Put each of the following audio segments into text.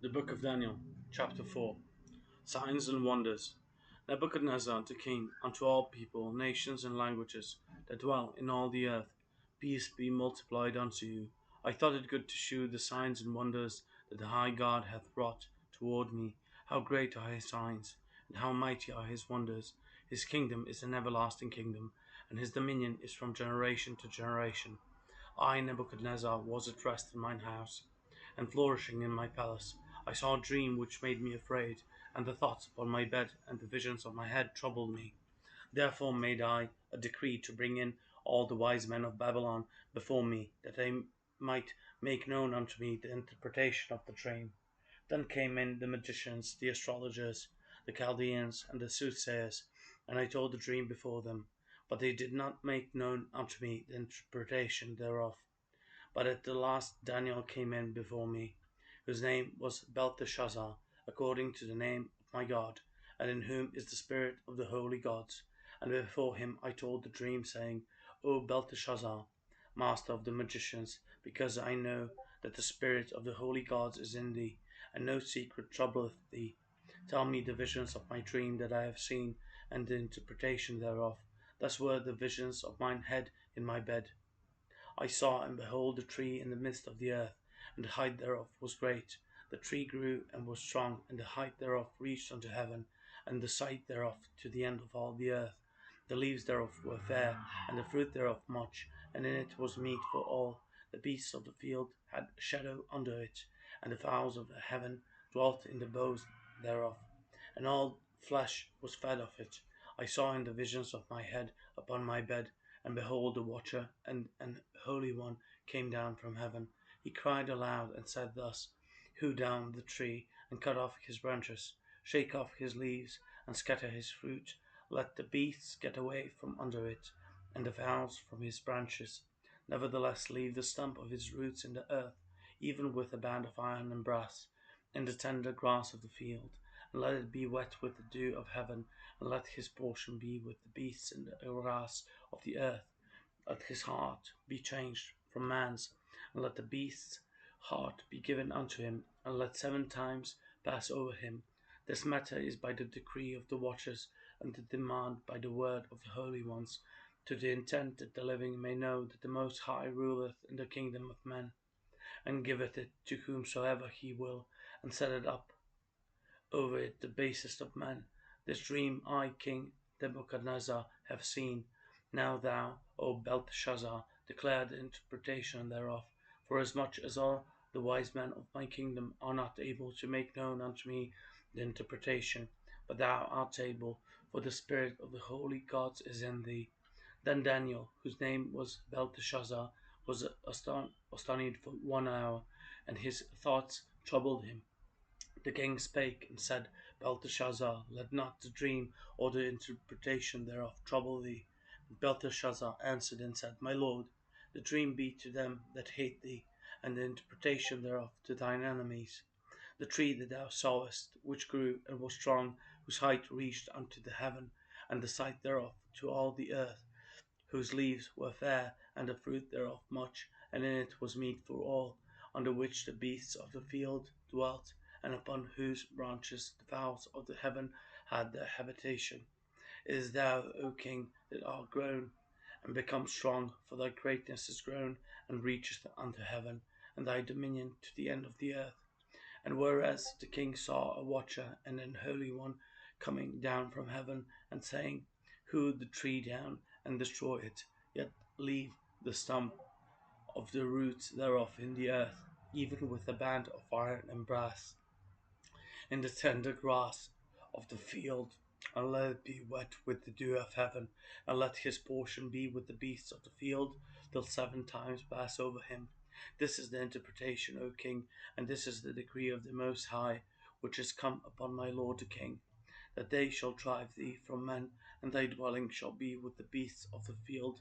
The Book of Daniel, Chapter 4. Signs and Wonders. Nebuchadnezzar the king, unto all people, nations, and languages that dwell in all the earth, peace be multiplied unto you. I thought it good to shew the signs and wonders that the high God hath wrought toward me. How great are his signs, and how mighty are his wonders. His kingdom is an everlasting kingdom, and his dominion is from generation to generation. I, Nebuchadnezzar, was at rest in mine house, and flourishing in my palace. I saw a dream which made me afraid, and the thoughts upon my bed and the visions of my head troubled me. Therefore made I a decree to bring in all the wise men of Babylon before me, that they might make known unto me the interpretation of the dream. Then came in the magicians, the astrologers, the Chaldeans, and the soothsayers, and I told the dream before them. But they did not make known unto me the interpretation thereof. But at the last Daniel came in before me, whose name was Belteshazzar, according to the name of my God, and in whom is the spirit of the holy gods. And before him I told the dream, saying, O Belteshazzar, master of the magicians, because I know that the spirit of the holy gods is in thee, and no secret troubleth thee. Tell me the visions of my dream that I have seen, and the interpretation thereof. Thus were the visions of mine head in my bed. I saw and behold a tree in the midst of the earth, and the height thereof was great. The tree grew and was strong, and the height thereof reached unto heaven, and the sight thereof to the end of all the earth. The leaves thereof were fair, and the fruit thereof much, and in it was meat for all. The beasts of the field had shadow under it, and the fowls of the heaven dwelt in the boughs thereof, and all flesh was fed of it. I saw in the visions of my head upon my bed, and behold, a watcher and an holy one came down from heaven. He cried aloud and said thus, Hew down the tree, and cut off his branches, shake off his leaves, and scatter his fruit. Let the beasts get away from under it, and the fowls from his branches. Nevertheless leave the stump of his roots in the earth, even with a band of iron and brass, in the tender grass of the field, and let it be wet with the dew of heaven, and let his portion be with the beasts in the grass of the earth. Let his heart be changed from man's, and let the beast's heart be given unto him, and let 7 times pass over him. This matter is by the decree of the watchers, and the demand by the word of the holy ones, to the intent that the living may know that the Most High ruleth in the kingdom of men, and giveth it to whomsoever he will, and setteth up over it the basest of men. This dream I, King Nebuchadnezzar, have seen. Now thou, O Belteshazzar, declare the interpretation thereof, forasmuch as all the wise men of my kingdom are not able to make known unto me the interpretation, but thou art able, for the spirit of the holy gods is in thee. Then Daniel, whose name was Belteshazzar, was astonished for 1 hour, and his thoughts troubled him. The king spake and said, Belteshazzar, let not the dream or the interpretation thereof trouble thee. And Belteshazzar answered and said, My lord, the dream be to them that hate thee, and the interpretation thereof to thine enemies. The tree that thou sawest, which grew and was strong, whose height reached unto the heaven, and the sight thereof to all the earth, whose leaves were fair, and the fruit thereof much, and in it was meat for all, under which the beasts of the field dwelt, and upon whose branches the fowls of the heaven had their habitation. It is thou, O king, that art grown, and become strong, for thy greatness is grown, and reacheth unto heaven, and thy dominion to the end of the earth. And whereas the king saw a watcher and an holy one coming down from heaven, and saying, Hew the tree down, and destroy it, yet leave the stump of the roots thereof in the earth, even with a band of iron and brass, in the tender grass of the field, and let it be wet with the dew of heaven, and let his portion be with the beasts of the field, till 7 times pass over him. This is the interpretation, O king, and this is the decree of the Most High, which is come upon my lord the king, that they shall drive thee from men, and thy dwelling shall be with the beasts of the field,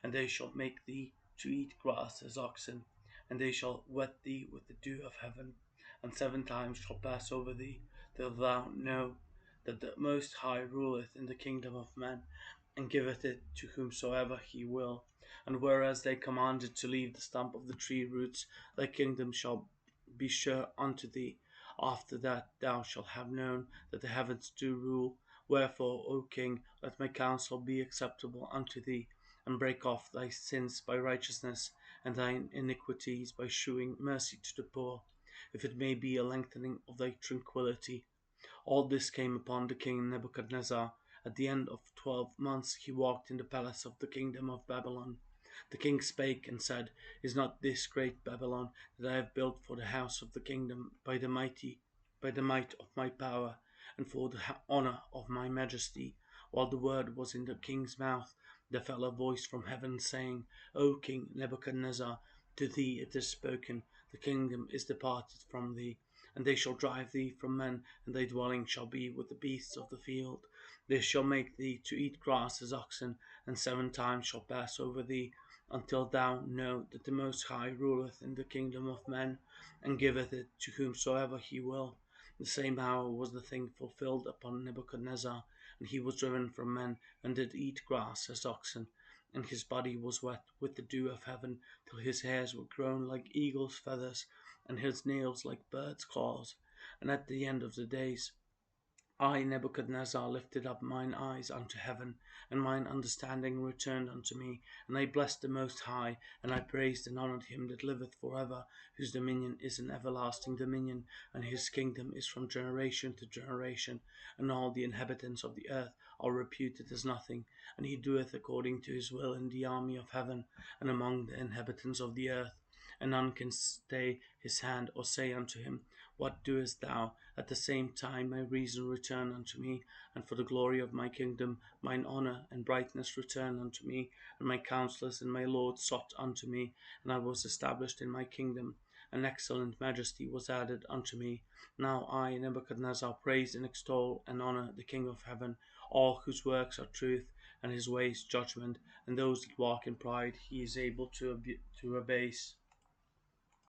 and they shall make thee to eat grass as oxen, and they shall wet thee with the dew of heaven, and 7 times shall pass over thee, till thou know that the Most High ruleth in the kingdom of men, and giveth it to whomsoever he will. And whereas they commanded to leave the stump of the tree roots, thy kingdom shall be sure unto thee. After that thou shalt have known that the heavens do rule. Wherefore, O king, let my counsel be acceptable unto thee, and break off thy sins by righteousness, and thine iniquities by shewing mercy to the poor, if it may be a lengthening of thy tranquillity. All this came upon the king Nebuchadnezzar. At the end of 12 months he walked in the palace of the kingdom of Babylon. The king spake and said, Is not this great Babylon that I have built for the house of the kingdom by the might of my power, and for the honor of my majesty? While the word was in the king's mouth, there fell a voice from heaven, saying, O king Nebuchadnezzar, to thee it is spoken, the kingdom is departed from thee, and they shall drive thee from men, and thy dwelling shall be with the beasts of the field. They shall make thee to eat grass as oxen, and 7 times shall pass over thee, until thou know that the Most High ruleth in the kingdom of men, and giveth it to whomsoever he will. The same hour was the thing fulfilled upon Nebuchadnezzar, and he was driven from men, and did eat grass as oxen, and his body was wet with the dew of heaven, till his hairs were grown like eagle's feathers, and his nails like birds' claws. And at the end of the days, I, Nebuchadnezzar, lifted up mine eyes unto heaven, and mine understanding returned unto me, and I blessed the Most High, and I praised and honoured him that liveth for ever, whose dominion is an everlasting dominion, and his kingdom is from generation to generation, and all the inhabitants of the earth are reputed as nothing, and he doeth according to his will in the army of heaven, and among the inhabitants of the earth, and none can stay his hand or say unto him, What doest thou? At the same time my reason returned unto me, and for the glory of my kingdom mine honour and brightness returned unto me, and my counsellors and my lords sought unto me, and I was established in my kingdom. An excellent majesty was added unto me. Now I, Nebuchadnezzar, praise and extol and honour the King of heaven, all whose works are truth, and his ways judgment, and those that walk in pride he is able to abase.